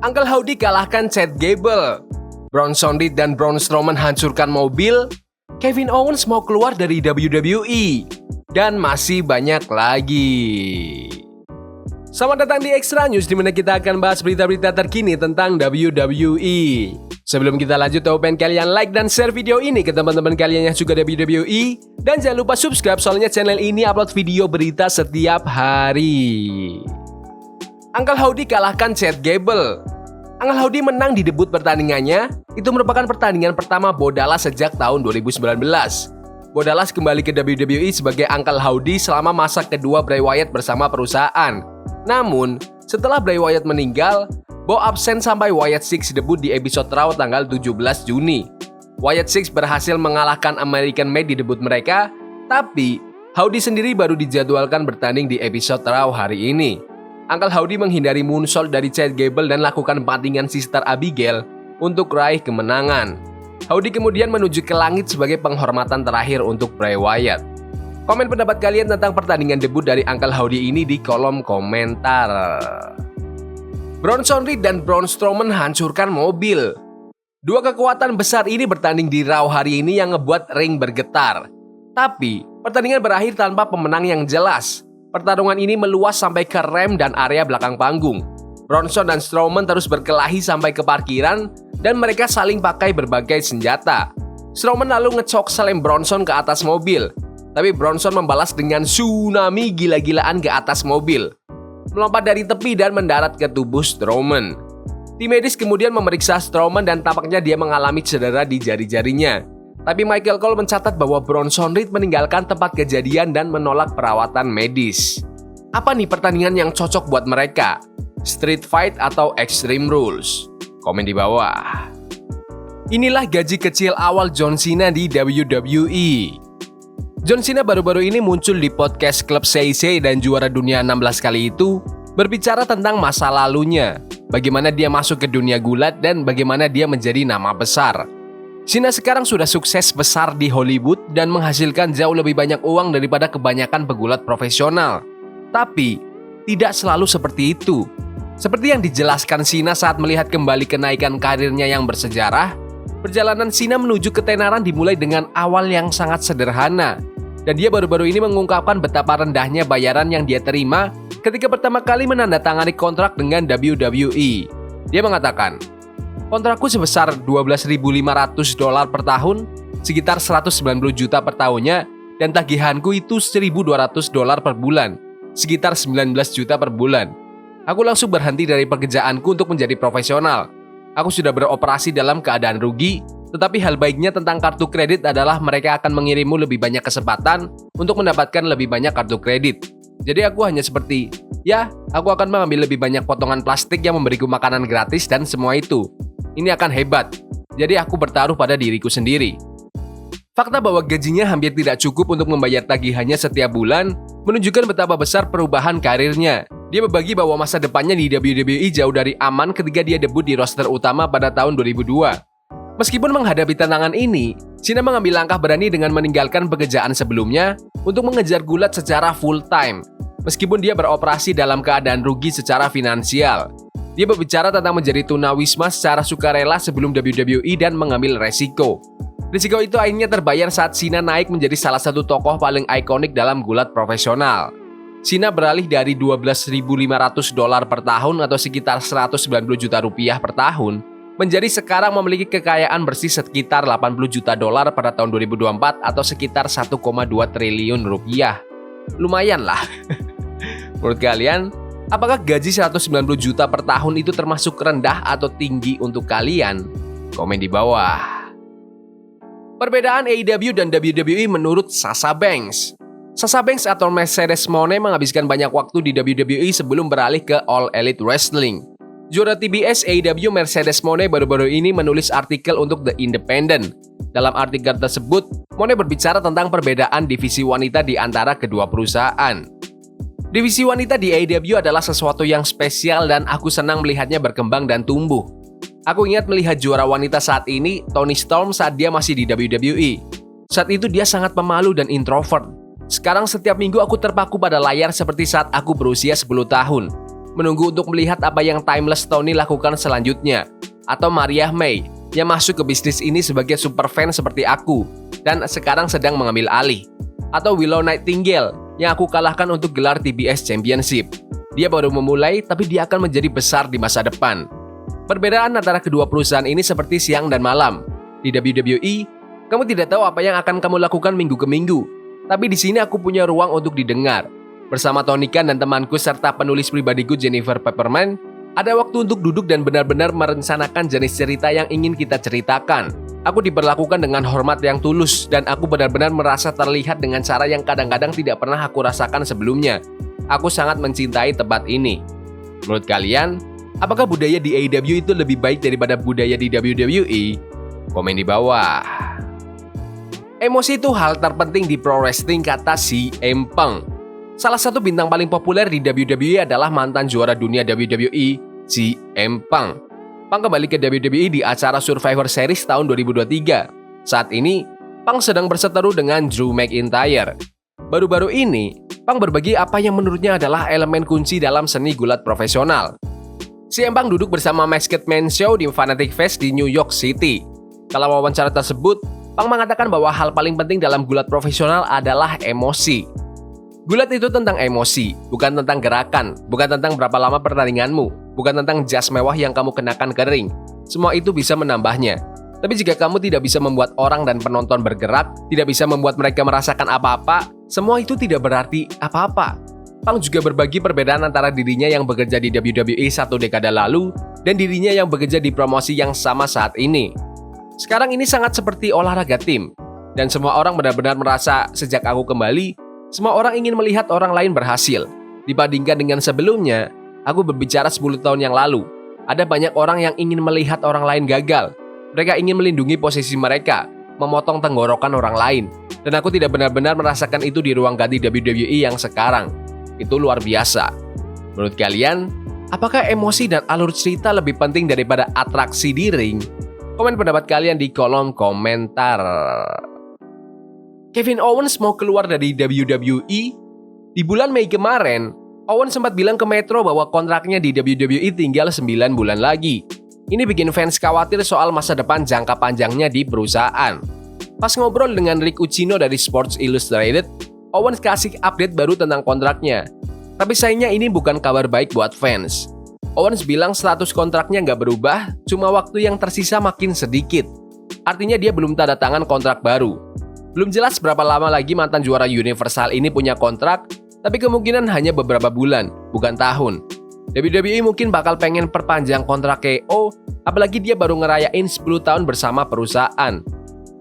Uncle Howdy kalahkan Chad Gable. Bronson Reed dan Braun Strowman hancurkan mobil. Kevin Owens mau keluar dari WWE. Dan masih banyak lagi. Selamat datang di Extra News, di mana kita akan bahas berita-berita terkini tentang WWE. Sebelum kita lanjut, aku pengen kalian like dan share video ini ke teman-teman kalian yang suka WWE. Dan jangan lupa subscribe, soalnya channel ini upload video berita setiap hari. Uncle Howdy kalahkan Chad Gable. Uncle Howdy menang di debut pertandingannya. Itu merupakan pertandingan pertama Bo Dallas sejak tahun 2019. Bo Dallas kembali ke WWE sebagai Uncle Howdy selama masa kedua Bray Wyatt bersama perusahaan. Namun, setelah Bray Wyatt meninggal, Bo absen sampai Wyatt Six debut di episode Raw tanggal 17 Juni. Wyatt Six berhasil mengalahkan American Made di debut mereka, tapi Howdy sendiri baru dijadwalkan bertanding di episode Raw hari ini. Uncle Howdy menghindari moonsault dari Chad Gable dan lakukan bantingan Sister Abigail untuk raih kemenangan. Howdy kemudian menuju ke langit sebagai penghormatan terakhir untuk Bray Wyatt. Komen pendapat kalian tentang pertandingan debut dari Uncle Howdy ini di kolom komentar. Bronson Reed dan Braun Strowman hancurkan mobil. Dua kekuatan besar ini bertanding di Raw hari ini yang ngebuat ring bergetar. Tapi, pertandingan berakhir tanpa pemenang yang jelas. Pertarungan ini meluas sampai ke rem dan area belakang panggung. Bronson dan Strowman terus berkelahi sampai ke parkiran dan mereka saling pakai berbagai senjata. Strowman lalu ngecok selem Bronson ke atas mobil. Tapi Bronson membalas dengan tsunami gila-gilaan ke atas mobil, melompat dari tepi dan mendarat ke tubuh Strowman. Tim medis kemudian memeriksa Strowman dan tampaknya dia mengalami cedera di jari-jarinya. Tapi Michael Cole mencatat bahwa Bronson Reed meninggalkan tempat kejadian dan menolak perawatan medis. Apa nih pertandingan yang cocok buat mereka? Street Fight atau Extreme Rules? Komen di bawah. Inilah gaji kecil awal John Cena di WWE. John Cena baru-baru ini muncul di podcast klub CIC dan juara dunia 16 kali itu berbicara tentang masa lalunya, bagaimana dia masuk ke dunia gulat dan bagaimana dia menjadi nama besar. Cena sekarang sudah sukses besar di Hollywood dan menghasilkan jauh lebih banyak uang daripada kebanyakan pegulat profesional. Tapi, tidak selalu seperti itu. Seperti yang dijelaskan Cena saat melihat kembali kenaikan karirnya yang bersejarah, perjalanan Cena menuju ketenaran dimulai dengan awal yang sangat sederhana. Dan dia baru-baru ini mengungkapkan betapa rendahnya bayaran yang dia terima ketika pertama kali menandatangani kontrak dengan WWE. Dia mengatakan, kontrakku sebesar $12.500 per tahun, sekitar 190 juta per tahunnya, dan tagihanku itu $1.200 per bulan, sekitar 19 juta per bulan. Aku langsung berhenti dari pekerjaanku untuk menjadi profesional. Aku sudah beroperasi dalam keadaan rugi, tetapi hal baiknya tentang kartu kredit adalah mereka akan mengirimmu lebih banyak kesempatan untuk mendapatkan lebih banyak kartu kredit. Jadi aku hanya seperti, ya, aku akan mengambil lebih banyak potongan plastik yang memberiku makanan gratis dan semua itu. Ini akan hebat. Jadi aku bertaruh pada diriku sendiri. Fakta bahwa gajinya hampir tidak cukup untuk membayar tagihannya setiap bulan menunjukkan betapa besar perubahan karirnya. Dia berbagi bahwa masa depannya di WWE jauh dari aman ketika dia debut di roster utama pada tahun 2002. Meskipun menghadapi tantangan ini, Cena mengambil langkah berani dengan meninggalkan pekerjaan sebelumnya untuk mengejar gulat secara full-time. Meskipun dia beroperasi dalam keadaan rugi secara finansial. Dia berbicara tentang menjadi tunawisma secara sukarela sebelum WWE dan mengambil resiko. Risiko itu akhirnya terbayar saat Cena naik menjadi salah satu tokoh paling ikonik dalam gulat profesional. Cena beralih dari $12.500 per tahun atau sekitar 190 juta rupiah per tahun menjadi sekarang memiliki kekayaan bersih sekitar $80 juta pada tahun 2024 atau sekitar 1,2 triliun rupiah. Lumayan lah. Menurut kalian, apakah gaji 190 juta per tahun itu termasuk rendah atau tinggi untuk kalian? Komen di bawah. Perbedaan AEW dan WWE menurut Sasha Banks. Sasha Banks atau Mercedes Moné menghabiskan banyak waktu di WWE sebelum beralih ke All Elite Wrestling. Juara TBS AEW Mercedes Moné baru-baru ini menulis artikel untuk The Independent. Dalam artikel tersebut, Moné berbicara tentang perbedaan divisi wanita di antara kedua perusahaan. Divisi wanita di AEW adalah sesuatu yang spesial dan aku senang melihatnya berkembang dan tumbuh. Aku ingat melihat juara wanita saat ini, Toni Storm, saat dia masih di WWE. Saat itu dia sangat pemalu dan introvert. Sekarang setiap minggu aku terpaku pada layar seperti saat aku berusia 10 tahun. menunggu untuk melihat apa yang Timeless Tony lakukan selanjutnya. Atau Mariah May yang masuk ke bisnis ini sebagai superfan seperti aku dan sekarang sedang mengambil alih. Atau Willow Nightingale yang aku kalahkan untuk gelar TBS Championship. Dia baru memulai tapi dia akan menjadi besar di masa depan. Perbedaan antara kedua perusahaan ini seperti siang dan malam. Di WWE, kamu tidak tahu apa yang akan kamu lakukan minggu ke minggu. Tapi di sini aku punya ruang untuk didengar. Bersama Tony Khan dan temanku serta penulis pribadiku Jennifer Pepperman, ada waktu untuk duduk dan benar-benar merencanakan jenis cerita yang ingin kita ceritakan. Aku diperlakukan dengan hormat yang tulus dan aku benar-benar merasa terlihat dengan cara yang kadang-kadang tidak pernah aku rasakan sebelumnya. Aku sangat mencintai tempat ini. Menurut kalian, apakah budaya di AEW itu lebih baik daripada budaya di WWE? Komen di bawah. Emosi itu hal terpenting di pro wrestling, kata CM Punk. Salah satu bintang paling populer di WWE adalah mantan juara dunia WWE, CM Punk. Punk kembali ke WWE di acara Survivor Series tahun 2023. Saat ini, Punk sedang berseteru dengan Drew McIntyre. Baru-baru ini, Punk berbagi apa yang menurutnya adalah elemen kunci dalam seni gulat profesional. CM Punk duduk bersama Masked Man Show di Fanatic Fest di New York City. Dalam wawancara tersebut, Punk mengatakan bahwa hal paling penting dalam gulat profesional adalah emosi. Gulat itu tentang emosi, bukan tentang gerakan, bukan tentang berapa lama pertandinganmu, bukan tentang jas mewah yang kamu kenakan ke ring. Semua itu bisa menambahnya. Tapi jika kamu tidak bisa membuat orang dan penonton bergerak, tidak bisa membuat mereka merasakan apa-apa, semua itu tidak berarti apa-apa. Punk juga berbagi perbedaan antara dirinya yang bekerja di WWE 1 dekade lalu dan dirinya yang bekerja di promosi yang sama saat ini. Sekarang ini sangat seperti olahraga tim, dan semua orang benar-benar merasa sejak aku kembali, semua orang ingin melihat orang lain berhasil. Dibandingkan dengan sebelumnya, aku berbicara 10 tahun yang lalu. Ada banyak orang yang ingin melihat orang lain gagal. Mereka ingin melindungi posisi mereka, memotong tenggorokan orang lain. Dan aku tidak benar-benar merasakan itu di ruang ganti WWE yang sekarang. Itu luar biasa. Menurut kalian, apakah emosi dan alur cerita lebih penting daripada atraksi di ring? Komen pendapat kalian di kolom komentar. Kevin Owens mau keluar dari WWE? Di bulan Mei kemarin, Owens sempat bilang ke Metro bahwa kontraknya di WWE tinggal 9 bulan lagi. Ini bikin fans khawatir soal masa depan jangka panjangnya di perusahaan. Pas ngobrol dengan Rick Ucchino dari Sports Illustrated, Owens kasih update baru tentang kontraknya. Tapi sayangnya ini bukan kabar baik buat fans. Owens bilang status kontraknya nggak berubah, cuma waktu yang tersisa makin sedikit. Artinya dia belum tanda tangan kontrak baru. Belum jelas berapa lama lagi mantan juara Universal ini punya kontrak, tapi kemungkinan hanya beberapa bulan, bukan tahun. WWE mungkin bakal pengen perpanjang kontrak KO, apalagi dia baru ngerayain 10 tahun bersama perusahaan.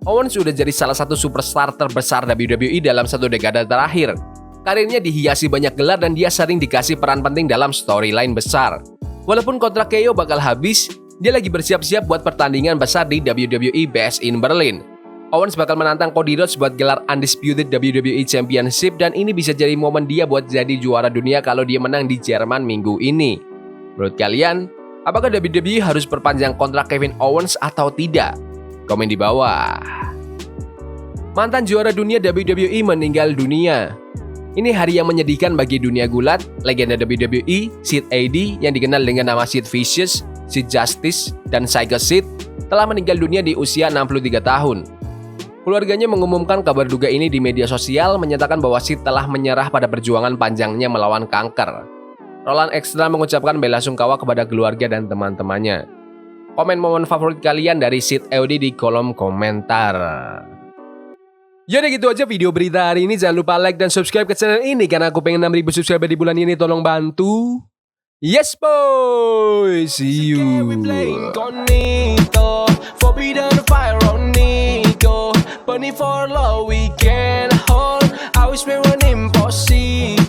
Owens sudah jadi salah satu superstar terbesar WWE dalam 1 dekade terakhir. Karirnya dihiasi banyak gelar dan dia sering dikasih peran penting dalam storyline besar. Walaupun kontrak KO bakal habis, dia lagi bersiap-siap buat pertandingan besar di WWE Best in Berlin. Owens bakal menantang Cody Rhodes buat gelar Undisputed WWE Championship dan ini bisa jadi momen dia buat jadi juara dunia kalau dia menang di Jerman minggu ini. Menurut kalian, apakah WWE harus perpanjang kontrak Kevin Owens atau tidak? Komen di bawah. Mantan juara dunia WWE meninggal dunia. Ini hari yang menyedihkan bagi dunia gulat. Legenda WWE, Sid AD yang dikenal dengan nama Sid Vicious, Sid Justice, dan Psycho Sid telah meninggal dunia di usia 63 tahun. Keluarganya mengumumkan kabar duka ini di media sosial, menyatakan bahwa Sid telah menyerah pada perjuangan panjangnya melawan kanker. Roland Extra mengucapkan belasungkawa kepada keluarga dan teman-temannya. Komen momen favorit kalian dari Sid AD di kolom komentar. Jadi gitu aja video berita hari ini. Jangan lupa like dan subscribe ke channel ini karena aku pengen 6.000 subscriber di bulan ini. Tolong bantu. Yes boy. See you. Burning for love we can hold. I wish we were impossible.